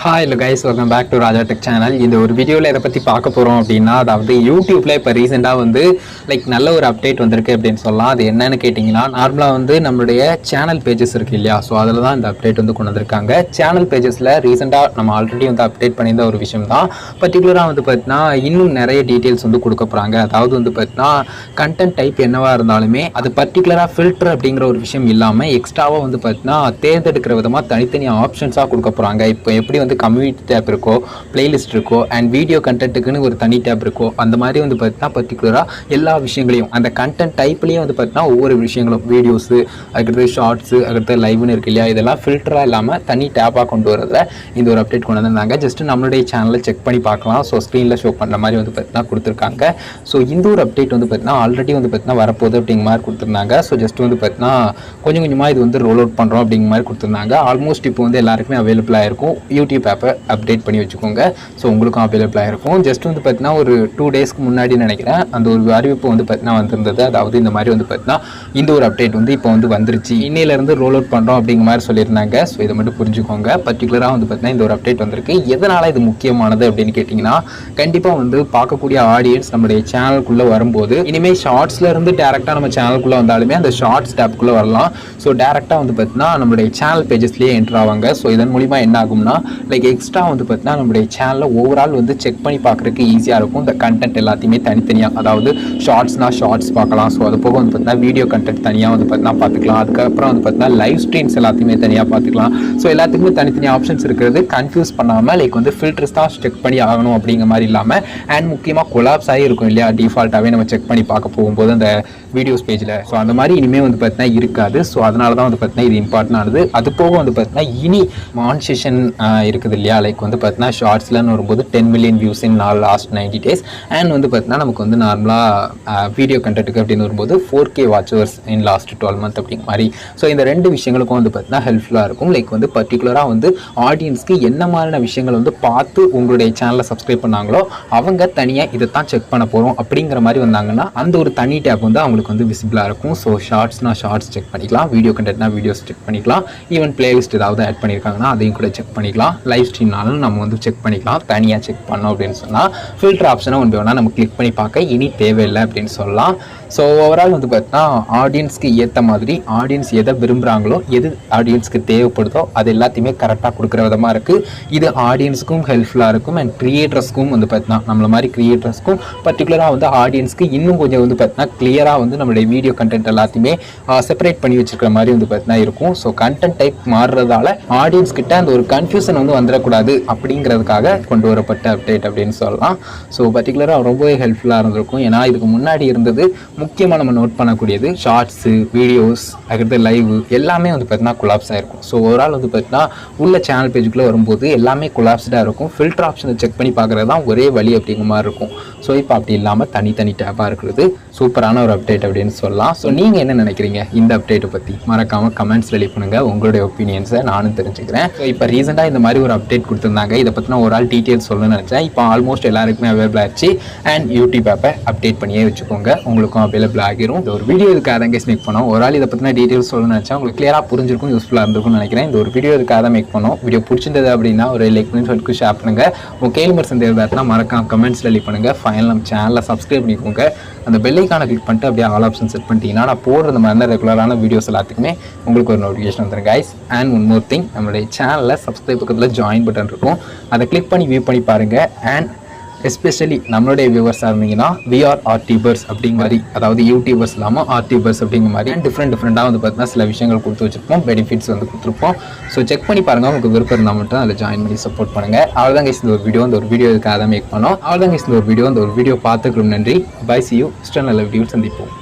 Hi hello guys, welcome back to Raja Tech channel. இந்த ஒரு வீடியோல எதை பத்தி பார்க்க போறோம் அப்படின்னா, அதாவது யூடியூப்ல இப்போ ரீசெண்டா வந்து நல்ல ஒரு அப்டேட் வந்திருக்கு அப்படின்னு சொல்லலாம். அது என்னன்னு கேட்டிங்கன்னா, நார்மலா வந்து நம்மளுடைய சேனல் பேஜஸ் இருக்கு இல்லையா, ஸோ அதில் தான் இந்த அப்டேட் வந்து கொண்டு வந்திருக்காங்க. சேனல் பேஜஸில் ரீசெண்டாக நம்ம ஆல்ரெடி வந்து அப்டேட் பண்ணியிருந்த ஒரு விஷயம் தான். பர்டிகுலராக வந்து பார்த்தீங்கன்னா இன்னும் நிறைய டீட்டெயில்ஸ் வந்து கொடுக்க போகிறாங்க. அதாவது வந்து பார்த்தீங்கன்னா கண்டென்ட் டைப் என்னவா இருந்தாலுமே அது பர்டிகுலராக ஃபில்டர் அப்படிங்கிற ஒரு விஷயம் இல்லாமல் எக்ஸ்ட்ராவாக வந்து பார்த்தீங்கன்னா தேர்ந்தெடுக்கிற விதமாக தனித்தனி ஆப்ஷன்ஸாக கொடுக்க போகிறாங்க. இப்போ எப்படி வந்து கம்யூனிட்டி டேப் இருக்கோ, பிளேலிஸ்ட் இருக்கோ, அண்ட் வீடியோ கண்டென்ட்டுக்குன்னு ஒரு தனி டேப் இருக்கோ, அந்த மாதிரி வந்து பார்த்தீங்கன்னா பர்டிகுலராக எல்லா விஷயங்களையும் அந்த கண்டென்ட் டைப்லேயும் வந்து பார்த்தீங்கன்னா ஒவ்வொரு விஷயங்களும் வீடியோஸு, அதுக்கடுத்து ஷார்ட்ஸு, அதுக்கடுத்து லைவ்னு இருக்கு இல்லையா, இதெல்லாம் ஃபில்டராக இல்லாமல் தனி டேப்பாக கொண்டு வரதில் இந்த ஒரு அப்டேட் கொண்டு வந்திருந்தாங்க. ஜஸ்ட்டு நம்மளுடைய சேனலில் செக் பண்ணி பார்க்கலாம். ஸோ ஸ்க்ரீனில் ஷோ பண்ணுற மாதிரி வந்து பார்த்தீங்கன்னா கொடுத்துருக்காங்க. ஸோ இந்த ஒரு அப்டேட் வந்து பார்த்தீங்கன்னா ஆல்ரெடி வந்து பார்த்தீங்கன்னா வரப்போகுது அப்படிங்கிற மாதிரி கொடுத்துருந்தாங்க. ஸோ ஜஸ்ட் வந்து பார்த்தீங்கன்னா கொஞ்சம் கொஞ்சமாக இது வந்து ரோல் அவுட் பண்ணுறோம் அப்படிங்கிற மாதிரி கொடுத்துருந்தாங்க. ஆல்மோஸ்ட் இப்போ வந்து எல்லாருக்குமே அவைலபிளாக இருக்கும். யூடியூப் ஆப்பை அப்டேட் பண்ணி வச்சுக்கோங்க. ஸோ உங்களுக்கும் அவைலபிளாக இருக்கும். ஜஸ்ட் வந்து பார்த்தீங்கன்னா ஒரு 2 டேஸ்க்கு முன்னாடி நினைக்கிறேன் அந்த ஒரு அறிவிப்பு வந்து பார்த்தீங்கன்னா வந்திருந்தது. அதாவது இந்த மாதிரி வந்து பார்த்தீங்கன்னா இந்த ஒரு அப்டேட் வந்து இப்போ வந்து வந்துருச்சு, இன்னையிலேருந்து ரோல் அவுட் பண்ணுறோம் அப்படிங்கிற மாதிரி சொல்லியிருந்தாங்க. ஸோ இதை மட்டும் புரிஞ்சுக்கோங்க. பர்டிகுலராக வந்து பார்த்தீங்கன்னா இந்த ஒரு அப்டேட் வந்திருக்கு. எதனால் இது முக்கியமானது அப்படின்னு கேட்டிங்கன்னா, கண்டிப்பாக வந்து பார்க்கக்கூடிய ஆடியன்ஸ் நம்மளுடைய சேனலுக்குள்ளே வரும்போது இனிமேல் ஷார்ட்ஸில் இருந்து டேரெக்டாக நம்ம சேனலுக்குள்ளே வந்தாலுமே அந்த ஷார்ட்ஸ் டேப்புக்குள்ளே வரலாம். ஸோ டேரெக்டாக வந்து பார்த்தீங்கன்னா நம்மளுடைய சேனல் பேஜஸ்லேயே என்ட்ரு ஆவாங்க. ஸோ இதன் மூலிமா என்ன ஆகும்னா எக்ஸ்ட்ரா வந்து பார்த்தீங்கன்னா நம்மளுடைய சேனலில் ஓவரால் வந்து செக் பண்ணி பார்க்குறதுக்கு ஈஸியாக இருக்கும். இந்த கண்டென்ட் எல்லாத்தையுமே தனித்தனியாக, அதாவது ஷார்ட்ஸ்னால் ஷார்ட்ஸ் பார்க்கலாம். ஸோ அது போக வந்து பார்த்தீங்கன்னா வீடியோ கண்டென்ட் தனியாக வந்து பார்த்தீங்கன்னா பார்த்துக்கலாம். அதுக்கப்புறம் வந்து பார்த்தீங்கன்னா லைவ் ஸ்ட்ரீம்ஸ் எல்லாத்தையுமே தனியாக பார்த்துக்கலாம். ஸோ எல்லாத்துக்குமே தனித்தனி ஆப்ஷன்ஸ் இருக்கிறது. கன்ஃபியூஸ் பண்ணாமல் வந்து ஃபில்டர்ஸ் தான் செக் பண்ணி ஆகணும் அப்படிங்கிற மாதிரி இல்லாமல், அண்ட் முக்கியமாக கொலாப்ஸ் ஆகி இருக்கும் இல்லையா, டிஃபால்ட்டாகவே நம்ம செக் பண்ணி பார்க்க போகும்போது அந்த வீடியோஸ் பேஜில். ஸோ அந்த மாதிரி இனிமேல் வந்து பார்த்தீங்கன்னா இருக்காது. ஸோ அதனால தான் வந்து பார்த்தீங்கன்னா இது இம்பார்ட்டன் ஆனது. அது போக வந்து பார்த்தீங்கன்னா இனி மானிட்டேஷன் இருக்குது இல்லையா, வந்து பார்த்தீங்கன்னா ஷார்ட்ஸ்லன்னு வரும்போது 10 million views in last 90 days, and வந்து பார்த்தீங்கன்னா நமக்கு வந்து நார்மலாக வீடியோ கண்டென்ட்டுக்கு அப்படின்னு வரும்போது 4K watchers in last 12 months அப்படிங்கிற மாதிரி. ஸோ இந்த ரெண்டு விஷயங்களுக்கும் வந்து பார்த்தீங்கன்னா ஹெல்ப்ஃபுல்லாக இருக்கும். வந்து பர்டிகுலராக வந்து ஆடியன்ஸ்க்கு என்ன மாதிரியான விஷயங்கள் வந்து பார்த்து உங்களுடைய சேனலை சப்ஸ்கிரைப் பண்ணாங்களோ அவங்க தனியாக இதை தான் செக் பண்ண போகிறோம் அப்படிங்கிற மாதிரி வந்தாங்கன்னா அந்த ஒரு தனி டேப் வந்து அவங்களுக்கு வந்து விசிபிளாக இருக்கும். ஸோ ஷார்ட்ஸ்னால் ஷார்ட்ஸ் செக் பண்ணிக்கலாம், வீடியோ கண்டென்ட்னா வீடியோஸ் செக் பண்ணிக்கலாம், ஈவன் பிளேலிஸ்ட் ஏதாவது ஆட் பண்ணியிருக்காங்கன்னா அதையும் கூட செக் பண்ணிக்கலாம், லைவ் ஸ்ட்ரீம்னாலும் நம்ம வந்து செக் பண்ணிக்கலாம். தனியாக செக் பண்ணோம் அப்படின்னு சொன்னால் ஃபில்டர் ஆப்ஷனை ஒன்று வேணால் நம்ம கிளிக் பண்ணி பார்க்க இனி தேவையில்லை அப்படின்னு சொல்லலாம். ஸோ ஓவரால் வந்து பார்த்தீங்கன்னா ஆடியன்ஸ்க்கு ஏற்ற மாதிரி ஆடியன்ஸ் எதை விரும்புகிறாங்களோ, எது ஆடியன்ஸ்க்கு தேவைப்படுதோ அது எல்லாத்தையுமே கரெக்டாக கொடுக்குற விதமாக இருக்குது. இது ஆடியன்ஸுக்கும் ஹெல்ப்ஃபுல்லாக இருக்கும், அண்ட் கிரியேட்டர்ஸ்க்கும் வந்து பார்த்தீங்கன்னா நம்மள மாதிரி கிரியேட்டர்ஸ்க்கும் பர்டிகுலராக வந்து ஆடியன்ஸ்க்கு இன்னும் கொஞ்சம் வந்து பார்த்தீங்கன்னா கிளியராக வந்து நம்மளுடைய வீடியோ கண்டென்ட் எல்லாத்தையுமே செப்பரேட் பண்ணி வச்சுருக்கிற மாதிரி வந்து பார்த்தீங்கன்னா இருக்கும். ஸோ கண்டென்ட் டைப் மாறுறதால ஆடியன்ஸ் கிட்ட அந்த ஒரு கன்ஃபியூஷன் வந்து வந்துடக்கூடாது அப்படிங்கிறதுக்காக கொண்டு வரப்பட்ட அப்டேட் அப்படின்னு சொல்லலாம். ஸோ பர்டிகுலராக ரொம்பவே ஹெல்ப்ஃபுல்லாக இருந்திருக்கும். ஏன்னா இதுக்கு முன்னாடி இருந்தது முக்கியமாக நம்ம நோட் பண்ணக்கூடியது ஷார்ட்ஸு, வீடியோஸ், அதுக்கடுத்து லைவ் எல்லாமே வந்து பார்த்தீங்கன்னா கொலாப்ஸ் ஆகிருக்கும். ஸோ ஓவரால் வந்து பார்த்தீங்கன்னா உள்ள சேனல் பேஜுக்குள்ளே வரும்போது எல்லாமே கொலாப்ஸ்டாக இருக்கும். ஃபில்டர் ஆப்ஷனை செக் பண்ணி பார்க்குறது தான் ஒரே வழி அப்படிங்கிற மாதிரி இருக்கும். ஸோ இப்போ அப்படி இல்லாமல் தனித்தனி டேப்பாக இருக்கிறது சூப்பரான ஒரு அப்டேட் அப்படின்னு சொல்லலாம். ஸோ நீங்கள் என்ன நினைக்கிறீங்க இந்த அப்டேட்டை பற்றி? மறக்காமல் கமெண்ட்ஸ் ரெடி பண்ணுங்கள், உங்களுடைய ஒப்பீனியன்ஸை நானும் தெரிஞ்சுக்கிறேன். ஸோ இப்போ ரீசெண்டாக இந்த மாதிரி ஒரு அப்டேட் கொடுத்துருந்தாங்க. இதை பற்றின ஒரு ஆள் டீட்டெயில்ஸ் சொல்லணும்னு நினச்சேன். இப்போ ஆல்மோஸ்ட் எல்லாருக்குமே அவைலபிள் ஆச்சு, அண்ட் யூடியூப் ஆப்பை அப்டேட் பண்ணியே வச்சுக்கோங்க, உங்களுக்கும் அவைலபிள் ஆகிரும். இந்த ஒரு வீடியோ இதுக்காக தான் மேக் பண்ணோம். ஒரு ஆள் இதை பற்றின டீட்டெயில்ஸ் சொல்லணும்னு நினச்சா உங்களுக்கு கிளியராக புரிஞ்சிருக்கும், யூஸ்ஃபுல்லாக இருந்திருக்கும்னு நினைக்கிறேன். இந்த ஒரு வீடியோ இதுக்காக தான் மேக் பண்ணோம். வீடியோ பிடிச்சிருந்தது அப்படின்னா ஒரு லைக் பண்ணி சொல்லிட்டு ஷேர் பண்ணுங்கள். உங்கள் கேள்வி சந்தேகம்னா மறக்காம கமெண்ட்ஸில் லீவ் பண்ணுங்கள். ஃபைனல் நம்ம சேனலை சப்ஸ்கிரைப் பண்ணிக்கோங்க. அந்த பெல்லைக்கான கிளிக் பண்ணிட்டு அப்படியே ஆல் ஆப்ஷன் செட் பண்ணிட்டீங்கன்னா நான் போடுற இந்த மாதிரி ரெகுலரான வீடியோஸ் எல்லாத்துக்குமே உங்களுக்கு ஒரு நோட்டிஃபிகேஷன் வந்துடும் guys. And one more thing, நம்மளுடைய சேனலில் சப்ஸ்கிரைப் பக்கத்தில் ஜாயின் பட்டன் இருக்கும், அதை கிளிக் பண்ணி வியூ பண்ணி பாருங்கள். அண்ட் எஸ்பெஷலி நம்மளுடைய வியூவர்ஸாக இருந்தீங்கன்னா விஆர் ஆர்டியூபர்ஸ் அப்படிங்கிற மாதிரி, அதாவது யூடியூபர்ஸ் இல்லாமல் ஆர்டியூபர்ஸ் அப்படிங்கிற மாதிரி டிஃப்ரெண்ட்டாக வந்து பார்த்தீங்கன்னா சில விஷயங்கள் கொடுத்து வச்சுருப்போம், பெனிஃபிட்ஸ் வந்து கொடுத்துருப்போம். ஸோ செக் பண்ணி பாருங்கள், உங்களுக்கு விருப்பம் இருந்தால் மட்டும் அதில் ஜாயின் பண்ணி சப்போர்ட் பண்ணுங்கள். அவ்வளோதான் கைஸ் இந்த ஒரு வீடியோ இதுக்காக தான் மேக் பண்ணோம். அவ்வளோதான் கைஸ் இந்த ஒரு வீடியோ பார்த்துக்கிறோம். நன்றி, பை, சி யூ, நல்ல வீடியோ சந்திப்போம்.